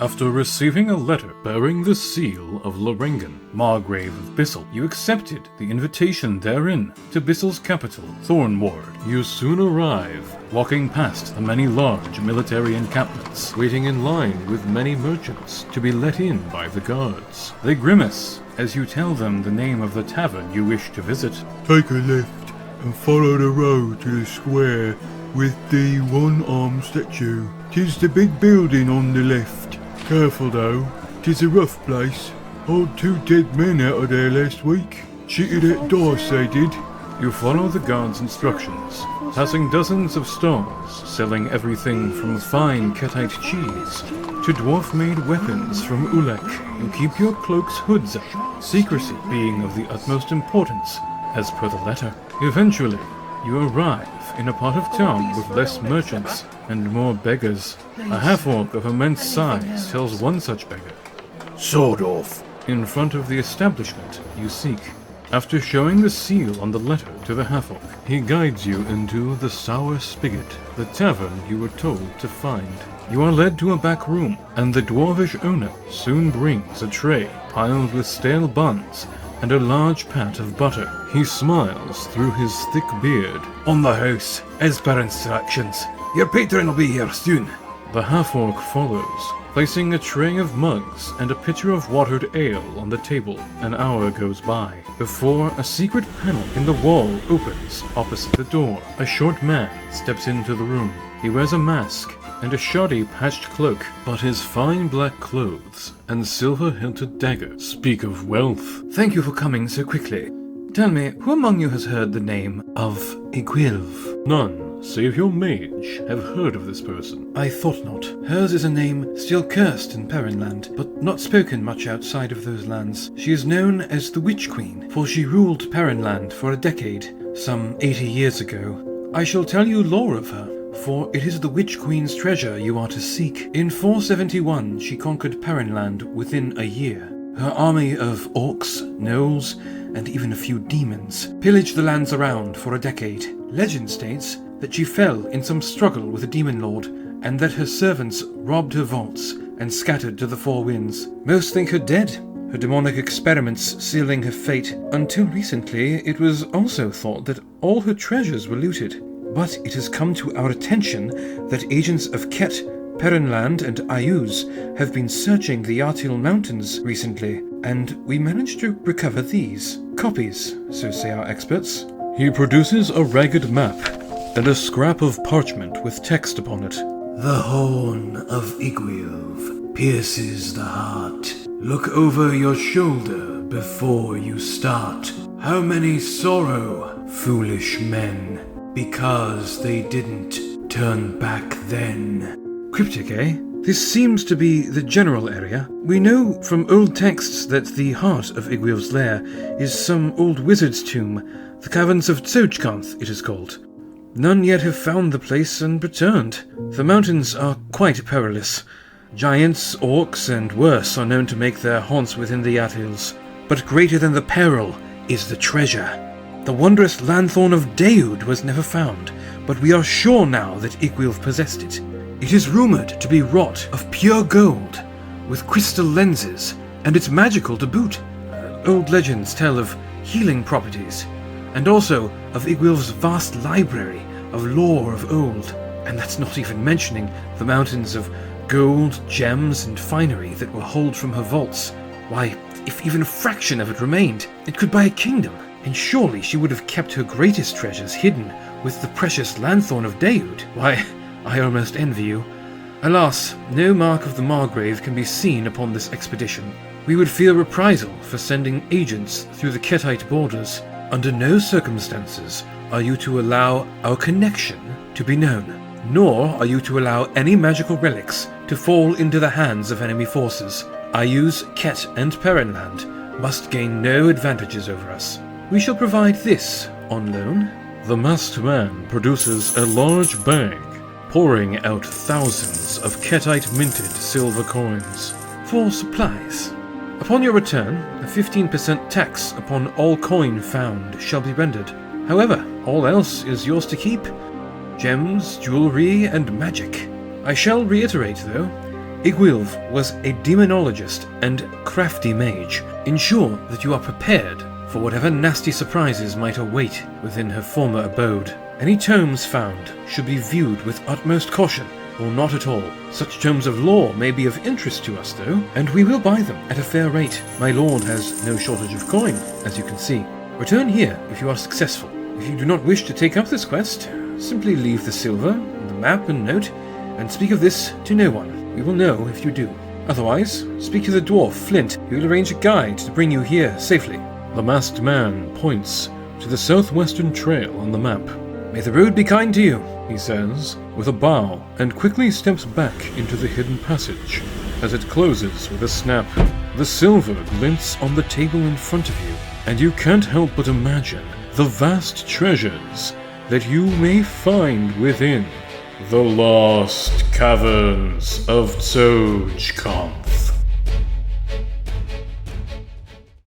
After receiving a letter bearing the seal of Lorengan, Margrave of Bissell, you accepted the invitation therein to Bissell's capital, Thornward. You soon arrive, walking past the many large military encampments, waiting in line with many merchants to be let in by the guards. They grimace as you tell them the name of the tavern you wish to visit. Take a left and follow the road to the square with the one-armed statue. 'Tis the big building on the left. Careful though, 'tis a rough place. Hauled 2 dead men out of there last week. Cheated at dice they did. You follow the guard's instructions, passing dozens of stalls selling everything from fine Kettite cheese to dwarf-made weapons from Ulek. You keep your cloaks' hoods up, secrecy being of the utmost importance, as per the letter. Eventually, you arrive in a part of town with less merchants and more beggars. A half-orc of immense size tells one such beggar, "Sawed off." in front of the establishment you seek. After showing the seal on the letter to the half-orc, he guides you into the Sour Spigot, the tavern you were told to find. You are led to a back room, and the dwarvish owner soon brings a tray piled with stale buns and a large pat of butter. He smiles through his thick beard. "On the house, as per instructions. Your patron will be here soon." The half-orc follows, placing a tray of mugs and a pitcher of watered ale on the table. An hour goes by before a secret panel in the wall opens opposite the door. A short man steps into the room. He wears a mask and a shoddy patched cloak, but his fine black clothes and silver-hilted dagger speak of wealth. "Thank you for coming so quickly. Tell me, who among you has heard the name of Igwilv?" None, save your mage, have heard of this person. "I thought not. Hers is a name still cursed in Perrinland, but not spoken much outside of those lands. She is known as the Witch Queen, for she ruled Perrinland for a decade, some 80 years ago. I shall tell you lore of her, for it is the Witch Queen's treasure you are to seek. In 471, she conquered Perrinland within a year. Her army of orcs, gnolls, and even a few demons pillaged the lands around for a decade. Legend states that she fell in some struggle with a demon lord, and that her servants robbed her vaults and scattered to the four winds. Most think her dead, her demonic experiments sealing her fate. Until recently, it was also thought that all her treasures were looted. But it has come to our attention that agents of Ket, Perrinland, and Ayuz have been searching the Yartil Mountains recently, and we managed to recover these. Copies, so say our experts." He produces a ragged map and a scrap of parchment with text upon it. "The horn of Igwilv pierces the heart. Look over your shoulder before you start. How many sorrow, foolish men, because they didn't turn back then." Cryptic, eh? This seems to be the general area. We know from old texts that the heart of Igwilv's lair is some old wizard's tomb. The Caverns of Tsojcanth, it is called. None yet have found the place and returned. The mountains are quite perilous. Giants, orcs, and worse are known to make their haunts within the Yartils. But greater than the peril is the treasure. The wondrous lanthorn of Daud was never found, but we are sure now that Igwilv possessed it. It is rumored to be wrought of pure gold, with crystal lenses, and it's magical to boot. Old legends tell of healing properties, and also of Igwilv's vast library of lore of old. And that's not even mentioning the mountains of gold, gems, and finery that were hauled from her vaults. Why, if even a fraction of it remained, it could buy a kingdom. And surely she would have kept her greatest treasures hidden with the precious lanthorn of Daud. Why, I almost envy you. Alas, no mark of the Margrave can be seen upon this expedition. We would fear reprisal for sending agents through the Kettite borders. Under no circumstances are you to allow our connection to be known, nor are you to allow any magical relics to fall into the hands of enemy forces. Ayuz, Ket, and Perrinland must gain no advantages over us. We shall provide this on loan." The masked man produces a large bag, pouring out thousands of Kettite minted silver coins. "For supplies. Upon your return, a 15% tax upon all coin found shall be rendered. However, all else is yours to keep. Gems, jewelry, and magic. I shall reiterate, though, Igwilv was a demonologist and crafty mage. Ensure that you are prepared for whatever nasty surprises might await within her former abode. Any tomes found should be viewed with utmost caution, or not at all. Such tomes of lore may be of interest to us, though, and we will buy them at a fair rate. My lord has no shortage of coin, as you can see. Return here if you are successful. If you do not wish to take up this quest, simply leave the silver, the map and note, and speak of this to no one. We will know if you do. Otherwise, speak to the dwarf, Flint. He will arrange a guide to bring you here safely. The masked man points to the southwestern trail on the map. May the road be kind to you, He says, with a bow, and quickly steps back into the hidden passage. As it closes with a snap, the silver glints on the table in front of you, and you can't help but imagine the vast treasures that you may find within the Lost Caverns of Tsojcanth.